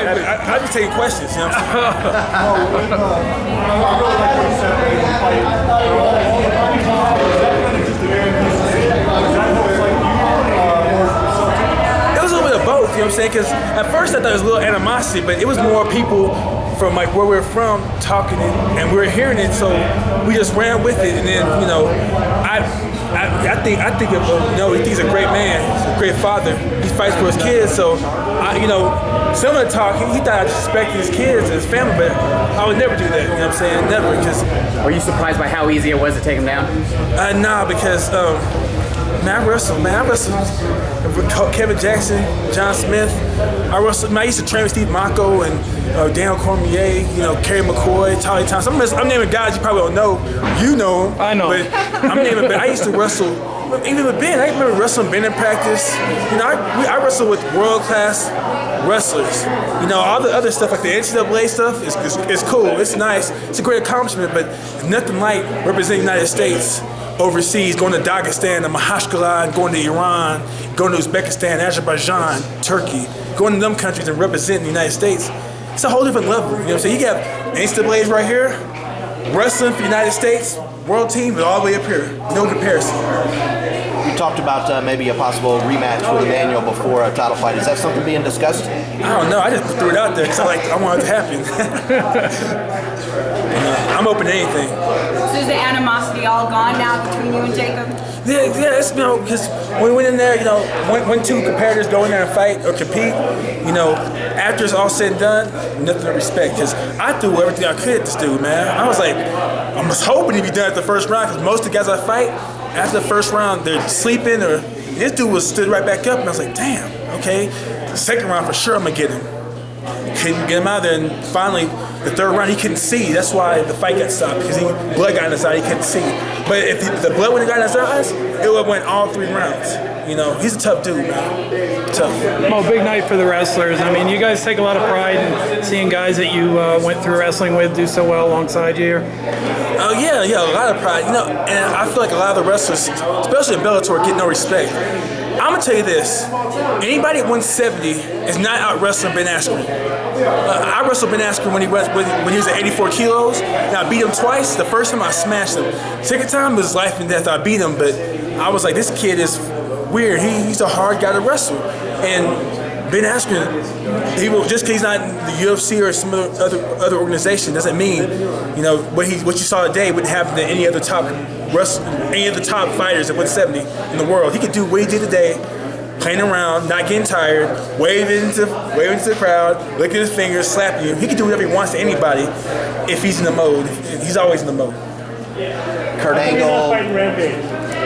I just take questions, you know what I'm saying? It was a little bit of both, you know what I'm saying? Because at first I thought it was a little animosity, but it was more people from like where we're from talking it, and we were hearing it, so we just ran with it. And then, you know, I think of, you know, he's a great man, he's a great father. He fights for his kids, so you know, similar talk. He thought I respected his kids and his family, but I would never do that. You know what I'm saying? Never. Just. Were you surprised by how easy it was to take him down? Nah, because man, I wrestled with Kevin Jackson, John Smith. I used to train with Steve Mocco and Daniel Cormier, you know, Kerry McCoy, Tolly Thompson. I'm naming guys you probably don't know. You know them. I know. But I'm naming. But I used to wrestle. Even with Ben, I remember wrestling Ben in practice. You know, I wrestle with world-class wrestlers. You know, all the other stuff like the NCAA stuff is cool. It's nice. It's a great accomplishment, but nothing like representing the United States overseas, going to Dagestan, to Mahashkala, going to Iran, going to Uzbekistan, Azerbaijan, Turkey, going to them countries and representing the United States. It's a whole different level. You know what I'm saying? You got NCAA's right here, wrestling for the United States, world team, but all the way up here. No comparison. You talked about maybe a possible rematch with Emmanuel before a title fight. Is that something being discussed? I don't know. I just threw it out there because I want it to happen. I'm open to anything. So is the animosity all gone now between you and Jacob? Yeah, it's, you know, because when we went in there, you know, when two competitors go in there and fight or compete, you know, after it's all said and done, nothing to respect. Because I threw everything I could at this dude, man. I was like, I was hoping he'd be done at the first round because most of the guys I fight, after the first round, they're sleeping or this dude stood right back up and I was like, damn, okay. Second round for sure I'm going to get him. Couldn't get him out of there, and finally, the third round he couldn't see. That's why the fight got stopped, because blood got in his eye, he couldn't see. But if the blood wouldn't have got in his eyes, it would have went all 3 rounds. You know, he's a tough dude, man. Tough. Well, big night for the wrestlers. I mean, you guys take a lot of pride in seeing guys that you went through wrestling with do so well alongside you here. Oh yeah, a lot of pride. You know, and I feel like a lot of the wrestlers, especially in Bellator, get no respect. I'm gonna tell you this: anybody at 170 is not out wrestling Ben Askren. I wrestled Ben Askren when he was at 84 kilos, and I beat him twice. The first time I smashed him. Second time was life and death. I beat him, but I was like, this kid is weird. He's a hard guy to wrestle. And Ben Askren, just because he's not in the UFC or some other organization doesn't mean, you know, what you saw today wouldn't happen to any other top fighters at 170 in the world. He could do what he did today, playing around, not getting tired, waving to the crowd, licking his fingers, slapping you. He can do whatever he wants to anybody if he's in the mode. He's always in the mode. Kurt Angle.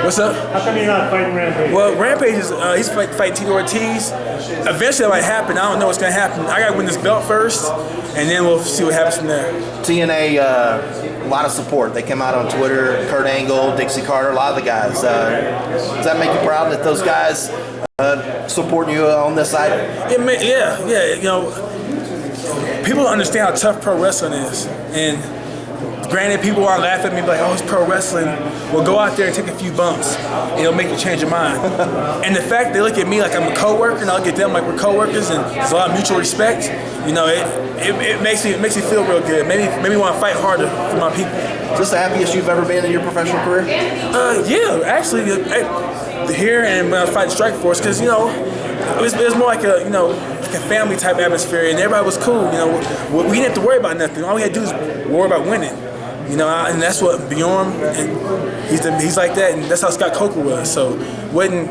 What's up? How come you're not fighting Rampage? Well, Rampage is he's fighting Tito Ortiz. Eventually that might happen. I don't know what's gonna happen. I gotta win this belt first, and then we'll see what happens from there. TNA, a lot of support. They come out on Twitter. Kurt Angle, Dixie Carter, a lot of the guys. Does that make you proud that those guys support you on this side? Yeah. You know, people don't understand how tough pro wrestling is, and granted, people want to laugh at me like, oh, it's pro wrestling. Well, go out there and take a few bumps. It'll make you change your mind. And the fact they look at me like I'm a coworker, and I look at them like we're coworkers, and there's a lot of mutual respect. You know, it makes me feel real good. Made me want to fight harder for my people. Is this the happiest you've ever been in your professional career? Yeah, actually, here and when I fight Strikeforce, because you know, it was more like a family type atmosphere, and everybody was cool. You know, we didn't have to worry about nothing. All we had to do is worry about winning. You know, and that's what Bjorn, and he's like that, and that's how Scott Coker was. So, wasn't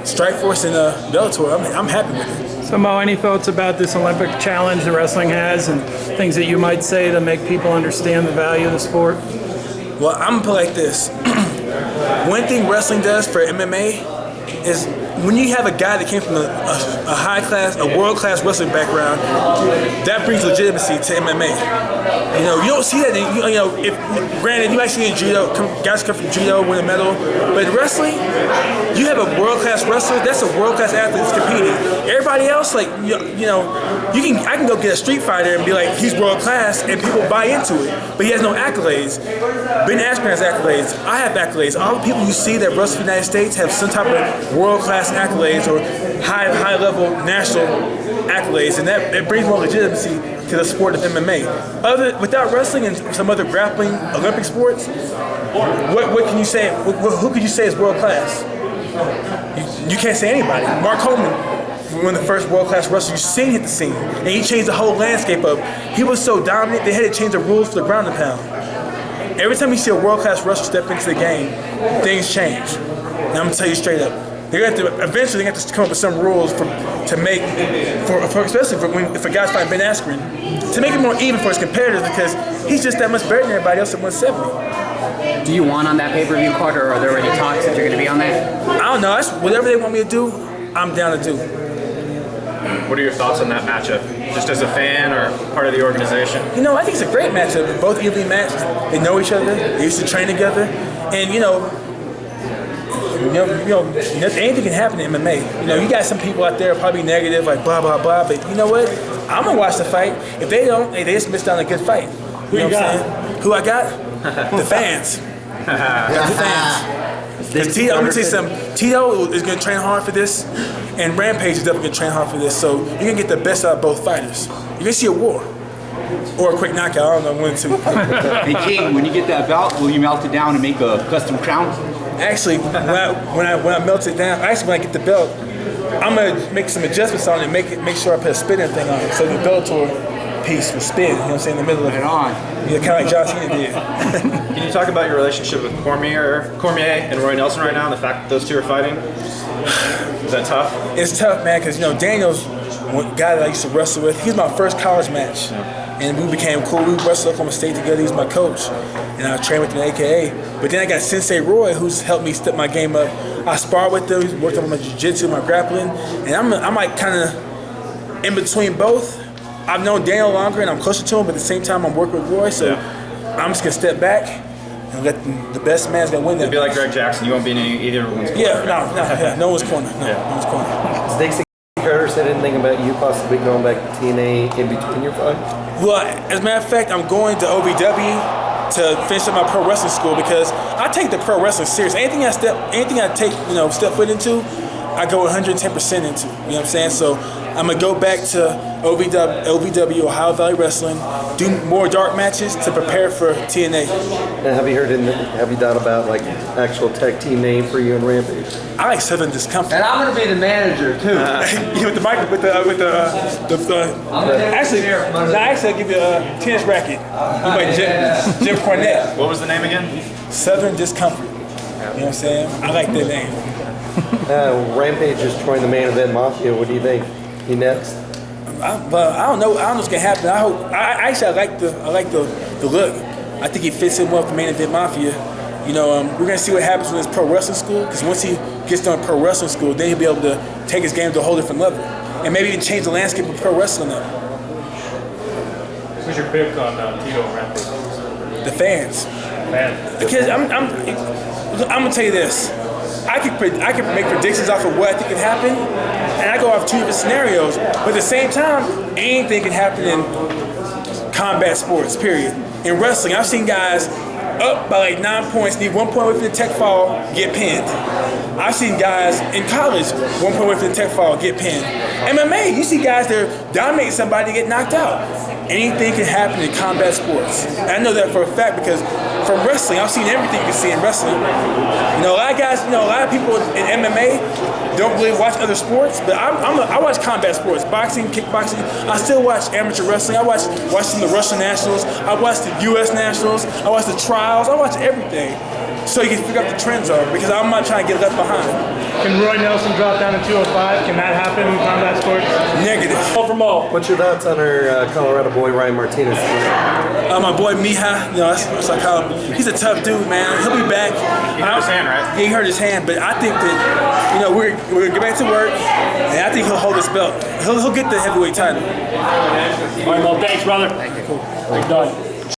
Strikeforce and Bellator, I'm happy with it. So, Mo, any thoughts about this Olympic challenge that wrestling has, and things that you might say to make people understand the value of the sport? Well, I'm gonna put it like this. One thing wrestling does for MMA is when you have a guy that came from a world-class wrestling background, that brings legitimacy to MMA. You know, you don't see that. Granted, you might see in judo, guys come from judo, win a medal, but in wrestling, you have a world-class wrestler. That's a world-class athlete that's competing. Everybody else, like I can go get a street fighter and be like, he's world-class, and people buy into it, but he has no accolades. Ben Askren has accolades. I have accolades. All the people you see that wrestle in the United States have some type of world-class accolades or high-level national accolades, and that it brings more legitimacy to the sport of MMA. Without wrestling and some other grappling Olympic sports, what can you say? Who could you say is world class? You can't say anybody. Mark Coleman, one of the first world-class wrestlers you've seen hit the scene, and he changed the whole landscape up. He was so dominant, they had to change the rules for the ground and pound. Every time you see a world-class wrestler step into the game, things change. And I'm gonna tell you straight up, eventually they have to come up with some rules especially if a guy's fighting Ben Askren, to make it more even for his competitors, because he's just that much better than everybody else at 170. Do you want on that pay-per-view card, or are there already talks that you're going to be on that? I don't know. That's whatever they want me to do, I'm down to do. What are your thoughts on that matchup? Just as a fan or part of the organization? You know, I think it's a great matchup. Both evenly matched. They know each other. They used to train together. And anything can happen in MMA. You got some people out there probably negative, like blah blah blah. But you know what? I'm gonna watch the fight. If they don't, they just missed out on a good fight. You know what I'm saying? Who I got? The fans. The fans. Because Tito, I'm gonna say something. Tito is gonna train hard for this, and Rampage is definitely gonna train hard for this. So you're gonna get the best out of both fighters. You're gonna see a war. Or a quick knockout, I don't know when to. Hey King, when you get that belt, will you melt it down and make a custom crown? Actually, when I melt it down, when I get the belt, I'm gonna make some adjustments on it and make sure I put a spinning thing on it, so the Bellator piece will spin. You know what I'm saying, in the middle of it. Yeah, kind of like John Cena did. Can you talk about your relationship with Cormier and Roy Nelson right now, and the fact that those two are fighting? Is that tough? It's tough, man, because Daniel's one guy that I used to wrestle with. He was my first college match, and we became cool. We wrestled Oklahoma State together. He was my coach, and I trained with him at AKA. But then I got Sensei Roy, who's helped me step my game up. I sparred with him. He's worked on my jiu-jitsu, my grappling, and I'm like kind of in between both. I've known Daniel longer, and I'm closer to him, but at the same time, I'm working with Roy, so I'm just gonna step back and let the best man's gonna win that. It'd be like Greg Jackson. You won't be in either one's corner. Yeah, no one's corner. No one's corner. Has Dixie Carter said anything about you possibly going back to TNA in between your fight? Well, as a matter of fact, I'm going to OVW to finish up my pro wrestling school, because I take the pro wrestling serious. Anything I take, step foot into, I go 110% into. You know what I'm saying? So I'm gonna go back to OVW, Ohio Valley Wrestling, do more dark matches to prepare for TNA. And have you thought about like actual tech team name for you and Rampage? I like Southern Discomfort. And I'm gonna be the manager too. With the mic, actually, I'll give you a tennis racket. Like Jim Cornette. What was the name again? Southern Discomfort. You know what I'm saying? I like that name. Rampage is joining the main event Mafia. What do you think? He next? I don't know. I don't know what's gonna happen. I like the look. I think he fits in well with the main event Mafia. We're gonna see what happens with his pro wrestling school, because once he gets done pro wrestling school, then he'll be able to take his game to a whole different level, and maybe even change the landscape of pro wrestling up. Who's your pick on Tito and Rampage? The fans. Because I'm gonna tell you this. I can make predictions off of what I think can happen, and I go off two different scenarios. But at the same time, anything can happen in combat sports, period. In wrestling, I've seen guys up by like 9 points, need 1 point away from the tech fall, get pinned. I've seen guys in college 1 point away from the tech fall, get pinned. MMA, you see guys that dominate somebody, get knocked out. Anything can happen in combat sports. And I know that for a fact, because from wrestling, I've seen everything you can see in wrestling. A lot of guys, a lot of people in MMA don't really watch other sports, but I watch combat sports, boxing, kickboxing. I still watch amateur wrestling. I watch some of the Russian nationals. I watch the U.S. nationals. I watch the trials. I watch everything, so you can figure out the trends are, because I'm not trying to get left behind. Can Roy Nelson drop down to 205? Can that happen in combat sports? Negative. All from all. What's your thoughts on our Colorado boy Ryan Martinez? My boy Mija, that's what I call him. He's a tough dude, man. He'll be back. He hurt his hand, right? Yeah, he hurt his hand, but I think that we're gonna get back to work, and I think he'll hold his belt. He'll get the heavyweight title. All right, well, thanks, brother. Thank you. Cool. We're done.